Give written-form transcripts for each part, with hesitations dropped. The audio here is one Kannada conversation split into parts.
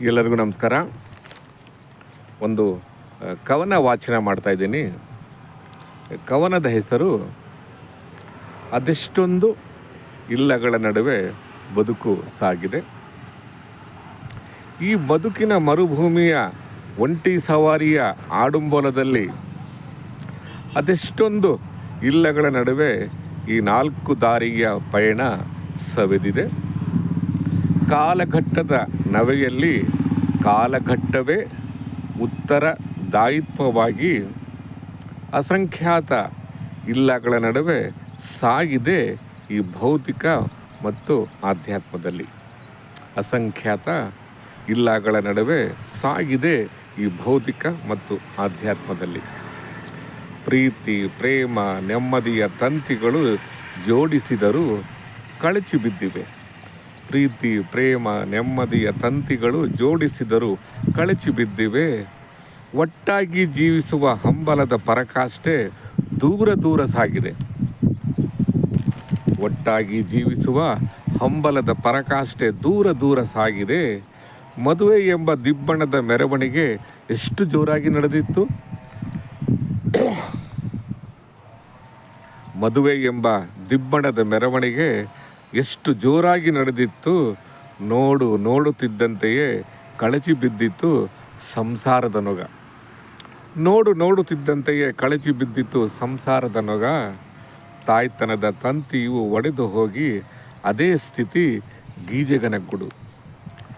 ಎಲ್ಲರಿಗೂ ನಮಸ್ಕಾರ. ಒಂದು ಕವನ ವಾಚನ ಮಾಡ್ತಾಯಿದ್ದೀನಿ. ಕವನದ ಹೆಸರು ಅದೆಷ್ಟೊಂದು ಇಲ್ಲಗಳ ನಡುವೆ ಬದುಕು ಸಾಗಿದೆ. ಈ ಬದುಕಿನ ಮರುಭೂಮಿಯ ಒಂಟಿ ಸವಾರಿಯ ಆಡುಂಬಲದಲ್ಲಿ ಅದೆಷ್ಟೊಂದು ಇಲ್ಲಗಳ ನಡುವೆ ಈ 4 ದಾರಿಯ ಪಯಣ ಸವೆದಿದೆ. ಕಾಲಘಟ್ಟದ ನವೆಯಲ್ಲಿ ಕಾಲಘಟ್ಟವೇ ಉತ್ತರದಾಯಿತ್ವವಾಗಿ ಅಸಂಖ್ಯಾತ ಇಲ್ಲಗಳ ನಡುವೆ ಸಾಗಿದೆ ಈ ಭೌತಿಕ ಮತ್ತು ಆಧ್ಯಾತ್ಮದಲ್ಲಿ. ಅಸಂಖ್ಯಾತ ಇಲ್ಲಗಳ ನಡುವೆ ಸಾಗಿದೆ ಈ ಭೌತಿಕ ಮತ್ತು ಆಧ್ಯಾತ್ಮದಲ್ಲಿ. ಪ್ರೀತಿ, ಪ್ರೇಮ, ನೆಮ್ಮದಿಯ ತಂತಿಗಳು ಜೋಡಿಸಿದರೂ ಕಳಚಿ ಬಿದ್ದಿವೆ. ಪ್ರೀತಿ, ಪ್ರೇಮ, ನೆಮ್ಮದಿಯ ತಂತಿಗಳು ಜೋಡಿಸಿದರೂ ಕಳಚಿ ಬಿದ್ದಿವೆ. ಒಟ್ಟಾಗಿ ಜೀವಿಸುವ ಹಂಬಲದ ಪರಾಕಾಷ್ಠೆ ದೂರ ದೂರ ಸಾಗಿದೆ. ಒಟ್ಟಾಗಿ ಜೀವಿಸುವ ಹಂಬಲದ ಪರಾಕಾಷ್ಠೆ ದೂರ ದೂರ ಸಾಗಿದೆ. ಮದುವೆ ಎಂಬ ದಿಬ್ಬಣದ ಮೆರವಣಿಗೆ ಎಷ್ಟು ಜೋರಾಗಿ ನಡೆದಿತ್ತು. ಮದುವೆ ಎಂಬ ದಿಬ್ಬಣದ ಮೆರವಣಿಗೆ ಎಷ್ಟು ಜೋರಾಗಿ ನಡೆದಿತ್ತು. ನೋಡುತ್ತಿದ್ದಂತೆಯೇ ಕಳಚಿ ಬಿದ್ದಿತ್ತು ಸಂಸಾರದ ನೊಗ. ನೋಡುತ್ತಿದ್ದಂತೆಯೇ ಕಳಚಿ ಬಿದ್ದಿತ್ತು ಸಂಸಾರದ ನೊಗ. ತಾಯ್ತನದ ತಂತಿಯು ಒಡೆದು ಹೋಗಿ ಅದೇ ಸ್ಥಿತಿ ಗೀಜೆಗನ ಗುಡು.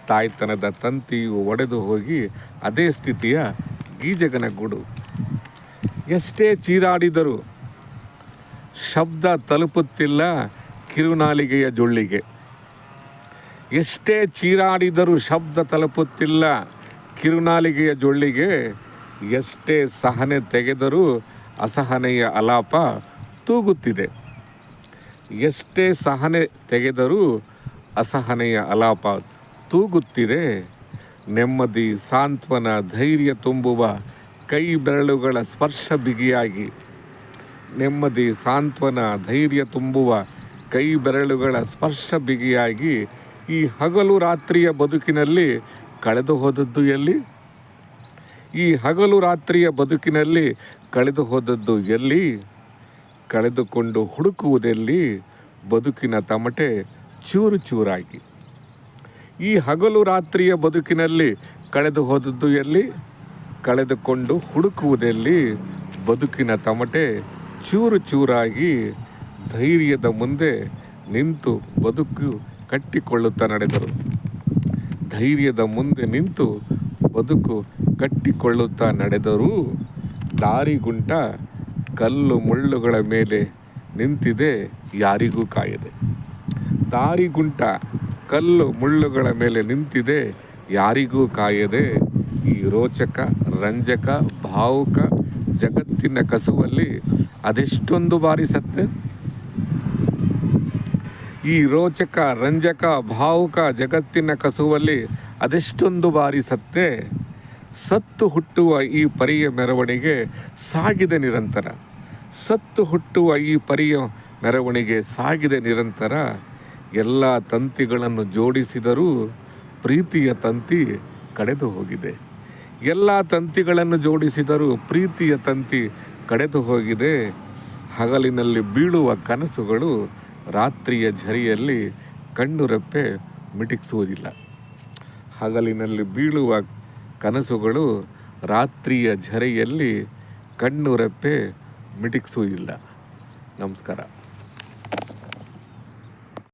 ತಾಯ್ತನದ ತಂತಿಯು ಒಡೆದು ಹೋಗಿ ಅದೇ ಸ್ಥಿತಿಯ ಗೀಜೆಗನ ಗುಡು. ಎಷ್ಟೇ ಚೀರಾಡಿದರೂ ಶಬ್ದ ತಲುಪುತ್ತಿಲ್ಲ ಕಿರುನಾಲಿಗೆಯ ಜೊಳ್ಳಿಗೆ. ಎಷ್ಟೇ ಚೀರಾಡಿದರೂ ಶಬ್ದ ತಲುಪುತ್ತಿಲ್ಲ ಕಿರುನಾಲಿಗೆಯ ಜೊಳ್ಳಿಗೆ. ಎಷ್ಟೇ ಸಹನೆ ತೆಗೆದರೂ ಅಸಹನೆಯ ಆಲಾಪ ತೂಗುತ್ತಿದೆ. ಎಷ್ಟೇ ಸಹನೆ ತೆಗೆದರೂ ಅಸಹನೆಯ ಆಲಾಪ ತೂಗುತ್ತಿದೆ. ನೆಮ್ಮದಿ, ಸಾಂತ್ವನ, ಧೈರ್ಯ ತುಂಬುವ ಕೈ ಬೆರಳುಗಳ ಸ್ಪರ್ಶ ಬಿಗಿಯಾಗಿ. ನೆಮ್ಮದಿ, ಸಾಂತ್ವನ, ಧೈರ್ಯ ತುಂಬುವ ಕೈ ಬೆರಳುಗಳ ಸ್ಪರ್ಶ ಬಿಗಿಯಾಗಿ ಈ ಹಗಲು ರಾತ್ರಿಯ ಬದುಕಿನಲ್ಲಿ ಕಳೆದು ಹೋದದ್ದು ಎಲ್ಲಿ? ಈ ಹಗಲು ರಾತ್ರಿಯ ಬದುಕಿನಲ್ಲಿ ಕಳೆದು ಹೋದದ್ದು ಎಲ್ಲಿ? ಕಳೆದುಕೊಂಡು ಹುಡುಕುವುದೆಲ್ಲಿ ಬದುಕಿನ ತಮಟೆ ಚೂರು ಚೂರಾಗಿ. ಈ ಹಗಲು ರಾತ್ರಿಯ ಬದುಕಿನಲ್ಲಿ ಕಳೆದು ಹೋದದ್ದು ಎಲ್ಲಿ? ಕಳೆದುಕೊಂಡು ಹುಡುಕುವುದೆಲ್ಲಿ ಬದುಕಿನ ತಮಟೆ ಚೂರು ಚೂರಾಗಿ. ಧೈರ್ಯದ ಮುಂದೆ ನಿಂತು ಬದುಕು ಕಟ್ಟಿಕೊಳ್ಳುತ್ತಾ ನಡೆದರು. ಧೈರ್ಯದ ಮುಂದೆ ನಿಂತು ಬದುಕು ಕಟ್ಟಿಕೊಳ್ಳುತ್ತಾ ನಡೆದರೂ ದಾರಿಗುಂಟ ಕಲ್ಲು ಮುಳ್ಳುಗಳ ಮೇಲೆ ನಿಂತಿದೆ ಯಾರಿಗೂ ಕಾಯದೆ. ದಾರಿಗುಂಟ ಕಲ್ಲು ಮುಳ್ಳುಗಳ ಮೇಲೆ ನಿಂತಿದೆ ಯಾರಿಗೂ ಕಾಯದೆ. ಈ ರೋಚಕ, ರಂಜಕ, ಭಾವುಕ ಜಗತ್ತಿನ ಕಸುವಲ್ಲಿ ಅದೆಷ್ಟೊಂದು ಬಾರಿ ಸತ್ತೆ. ಈ ರೋಚಕ, ರಂಜಕ, ಭಾವುಕ ಜಗತ್ತಿನ ಕಸುವಲ್ಲಿ ಅದೆಷ್ಟೊಂದು ಬಾರಿ ಸತ್ತೆ. ಸತ್ತು ಹುಟ್ಟುವ ಈ ಪರಿಯ ಮೆರವಣಿಗೆ ಸಾಗಿದೆ ನಿರಂತರ. ಸತ್ತು ಹುಟ್ಟುವ ಈ ಪರಿಯ ಮೆರವಣಿಗೆ ಸಾಗಿದೆ ನಿರಂತರ. ಎಲ್ಲ ತಂತಿಗಳನ್ನು ಜೋಡಿಸಿದರೂ ಪ್ರೀತಿಯ ತಂತಿ ಕಡೆದು ಹೋಗಿದೆ. ಎಲ್ಲ ತಂತಿಗಳನ್ನು ಜೋಡಿಸಿದರೂ ಪ್ರೀತಿಯ ತಂತಿ ಕಡೆದು ಹೋಗಿದೆ. ಹಗಲಿನಲ್ಲಿ ಬೀಳುವ ಕನಸುಗಳು ರಾತ್ರಿಯ ಝರಿಯಲ್ಲಿ ಕಣ್ಣುರೆಪ್ಪೆ ಮಿಟಿಕ್ಸುವುದಿಲ್ಲ. ಹಗಲಿನಲ್ಲಿ ಬೀಳುವ ಕನಸುಗಳು ರಾತ್ರಿಯ ಝರಿಯಲ್ಲಿ ಕಣ್ಣುರೆಪ್ಪೆ ಮಿಟಿಕ್ಸುವುದಿಲ್ಲ. ನಮಸ್ಕಾರ.